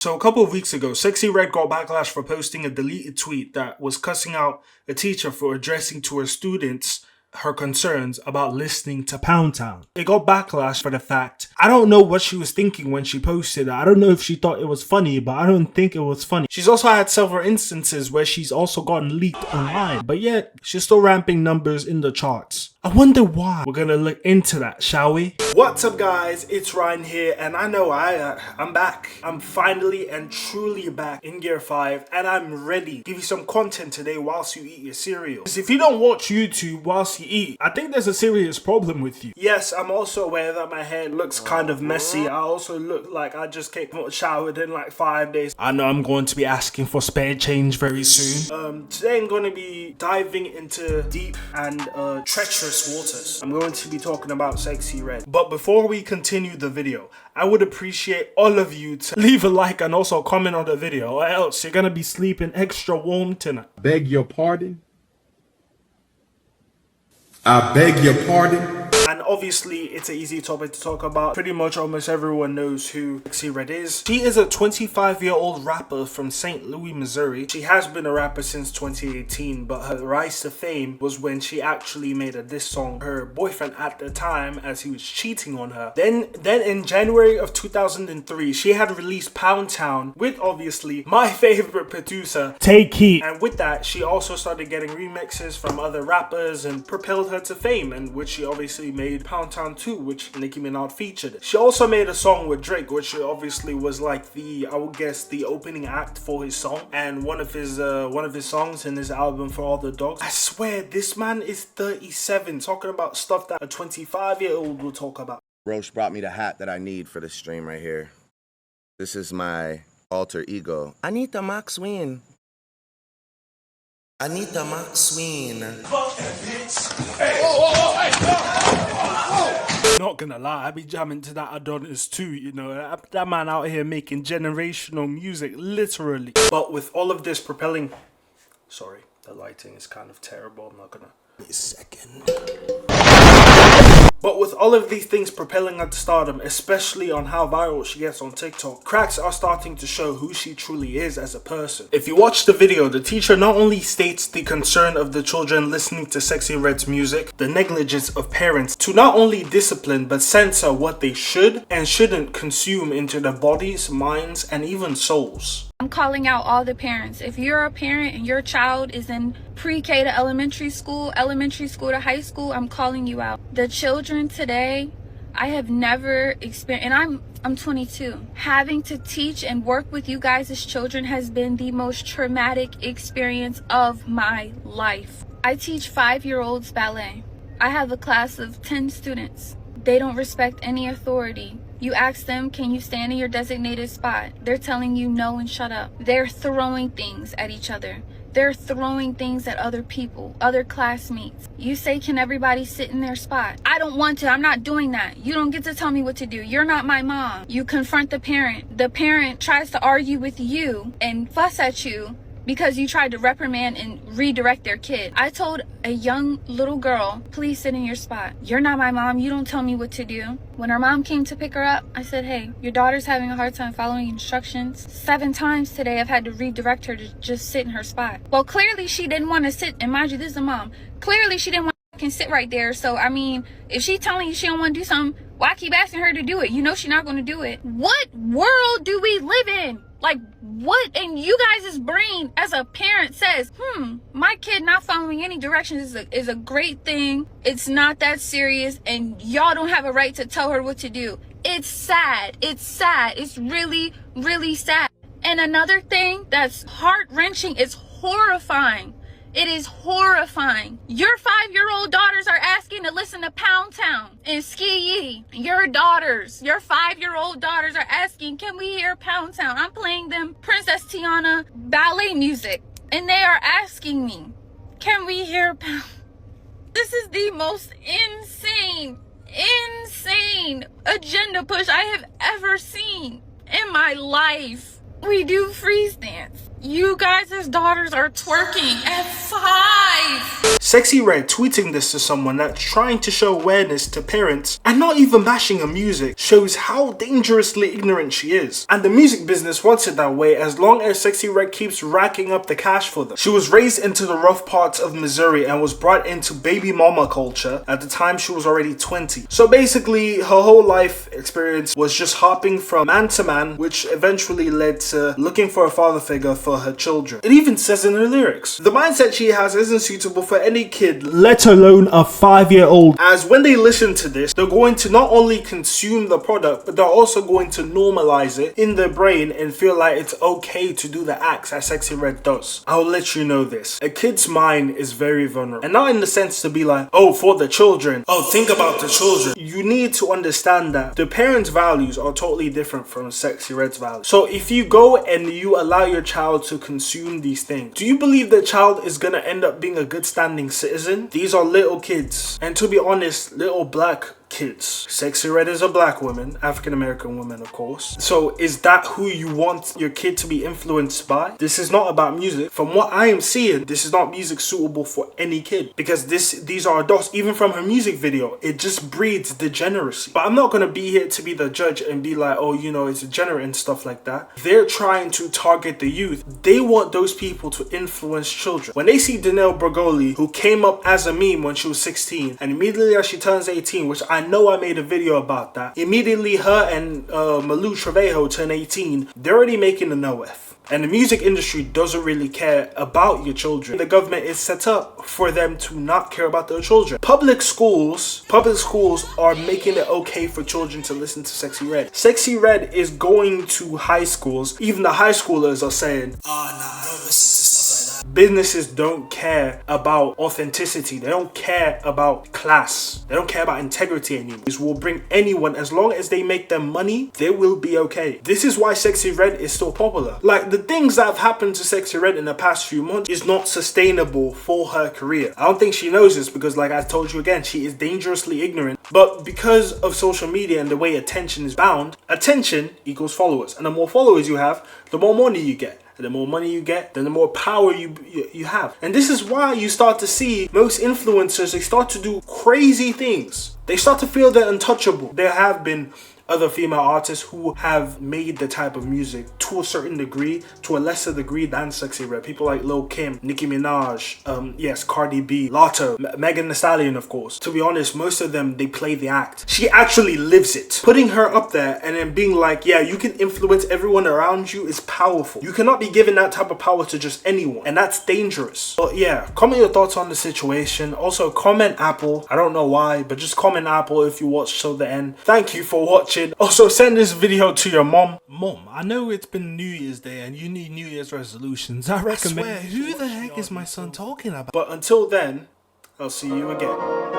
So a couple of weeks ago, Sexyy Red got backlash for posting a deleted tweet that was cussing out a teacher for addressing to her students her concerns about listening to Poundtown. It got backlash for the fact, I don't know what she was thinking when she posted it. I don't know if she thought it was funny, but I don't think it was funny. She's also had several instances where she's also gotten leaked online, but yet she's still ramping numbers in the charts. I wonder why. We're gonna look into that, shall we? What's up guys, it's Ryan here, and I know I'm back. I'm finally and truly back in Gear 5, and I'm ready to give you some content today whilst you eat your cereal. Because if you don't watch YouTube whilst you eat, I think there's a serious problem with you. Yes, I'm also aware that my hair looks kind of messy. I also look like I just came showered in like 5 days. I know I'm going to be asking for spare change very soon. Today I'm going to be diving into deep and treacherous waters. I'm going to be talking about Sexyy Red. But before we continue the video, I would appreciate all of you to leave a like and also comment on the video, or else you're gonna be sleeping extra warm tonight. Beg your pardon? I beg your pardon? And obviously, it's an easy topic to talk about. Pretty much almost everyone knows who Sexyy Red is. She is a 25-year-old rapper from St. Louis, Missouri. She has been a rapper since 2018, but her rise to fame was when she actually made a diss song her boyfriend at the time, as he was cheating on her. Then in January of 2003, she had released Poundtown with obviously my favorite producer, Take Heat. And with that, she also started getting remixes from other rappers and propelled her to fame, and which she obviously made Poundtown 2, which Nicki Minaj featured. She also made a song with Drake, which obviously was like the, I would guess, the opening act for his song, and one of his songs in his album For All the Dogs. I swear, this man is 37, talking about stuff that a 25-year-old will talk about. Roche brought me the hat that I need for the stream right here. This is my alter ego. Anita McSween. Anita McSween. Not gonna lie, I be jamming to that Adonis too, you know. That man out here making generational music, literally. But with all of this propelling... Sorry, the lighting is kind of terrible, I'm not gonna... Wait a second. But with all of these things propelling her to stardom, especially on how viral she gets on TikTok, cracks are starting to show who she truly is as a person. If you watch the video, the teacher not only states the concern of the children listening to Sexyy Red's music, the negligence of parents to not only discipline but censor what they should and shouldn't consume into their bodies, minds, and even souls. I'm calling out all the parents. If you're a parent and your child is in pre-K to elementary school to high school, I'm calling you out. The children today, I have never experienced, and I'm 22. Having to teach and work with you guys as children has been the most traumatic experience of my life. I teach 5-year-olds ballet. I have a class of 10 students. They don't respect any authority. You ask them, can you stand in your designated spot? They're telling you no and shut up. They're throwing things at each other. They're throwing things at other people, other classmates. You say, can everybody sit in their spot? I don't want to. I'm not doing that. You don't get to tell me what to do. You're not my mom. You confront the parent. The parent tries to argue with you and fuss at you because you tried to reprimand and redirect their kid. I told a young little girl, please sit in your spot. You're not my mom. You don't tell me what to do. When her mom came to pick her up, I said, hey, your daughter's having a hard time following instructions. 7 times today I've had to redirect her to just sit in her spot. Well, clearly she didn't want to sit, and mind you, this is a mom. Clearly she didn't want to sit right there. So, I mean, if she's telling you she don't want to do something, why keep asking her to do it? You know she's not going to do it. What world do we live in? Like, what in you guys' brain as a parent says, my kid not following any directions is a great thing. It's not that serious, and y'all don't have a right to tell her what to do. It's sad. It's sad. It's really, really sad. And another thing that's heart-wrenching is horrifying. It is horrifying. Your 5-year-old daughters are asking to listen to Poundtown and Sexyy. Your 5-year-old daughters are asking, can we hear Poundtown? I'm playing them Princess Tiana ballet music, and they are asking me, can we hear Pound? This is the most insane agenda push I have ever seen in my life. We do freeze dance. You guys' daughters are twerking at 5. Sexyy Red tweeting this to someone that's trying to show awareness to parents and not even bashing her music shows how dangerously ignorant she is. And the music business wants it that way as long as Sexyy Red keeps racking up the cash for them. She was raised into the rough parts of Missouri and was brought into baby mama culture at the time she was already 20. So basically her whole life experience was just hopping from man to man, which eventually led to looking for a father figure for her children. It even says in her lyrics, the mindset she has isn't suitable for any kid, let alone a 5-year-old, as when they listen to this, they're going to not only consume the product, but they're also going to normalize it in their brain and feel like it's okay to do the acts that Sexyy Red does. I'll let you know this. A kid's mind is very vulnerable. And not in the sense to be like, oh, for the children. Oh, think about the children. You need to understand that the parents' values are totally different from Sexyy Red's values. So if you go and you allow your child to consume these things, do you believe the child is gonna end up being a good standing citizen? These are little kids, and to be honest, little black kids. Sexyy Red is a black woman, African American woman, of course. So is that who you want your kid to be influenced by? This is not about music. From what I am seeing, this is not music suitable for any kid, because these are adults. Even from her music video, it just breeds degeneracy. But I'm not gonna be here to be the judge and be like, oh, you know, it's degenerate and stuff like that. They're trying to target the youth. They want those people to influence children. When they see Danelle Bregoli, who came up as a meme when she was 16, and immediately as she turns 18, which I know I made a video about that, immediately her and Malou Trevejo turn 18, they're already making a no-F. And the music industry doesn't really care about your children. The government is set up for them to not care about their children. Public schools are making it okay for children to listen to Sexyy Red. Sexyy Red is going to high schools. Even the high schoolers are saying, oh, nah, don't listen to stuff like that. Businesses don't care about authenticity. They don't care about class. They don't care about integrity anymore. This will bring anyone, as long as they make them money, they will be okay. This is why Sexyy Red is still popular. Like, the things that have happened to Sexyy Red in the past few months is not sustainable for her career. I don't think she knows this because, like I told you again, she is dangerously ignorant. But because of social media and the way attention is bound, attention equals followers. And the more followers you have, the more money you get. And the more money you get, then the more power you have. And this is why you start to see most influencers, they start to do crazy things. They start to feel they're untouchable. There have been other female artists who have made the type of music to a certain degree, to a lesser degree than Sexyy Red. People like Lil Kim, Nicki Minaj, yes, Cardi B, Lotto, Megan Thee Stallion, of course. To be honest, most of them, they play the act. She actually lives it. Putting her up there and then being like, yeah, you can influence everyone around you is powerful. You cannot be giving that type of power to just anyone, and that's dangerous. But yeah, comment your thoughts on the situation. Also, comment Apple. I don't know why, but just comment Apple if you watched till the end. Thank you for watching. Also, send this video to your mom. Mom, I know it's been New Year's Day and you need New Year's resolutions. I recommend. I swear, who the heck is my son talking about? But until then, I'll see you again.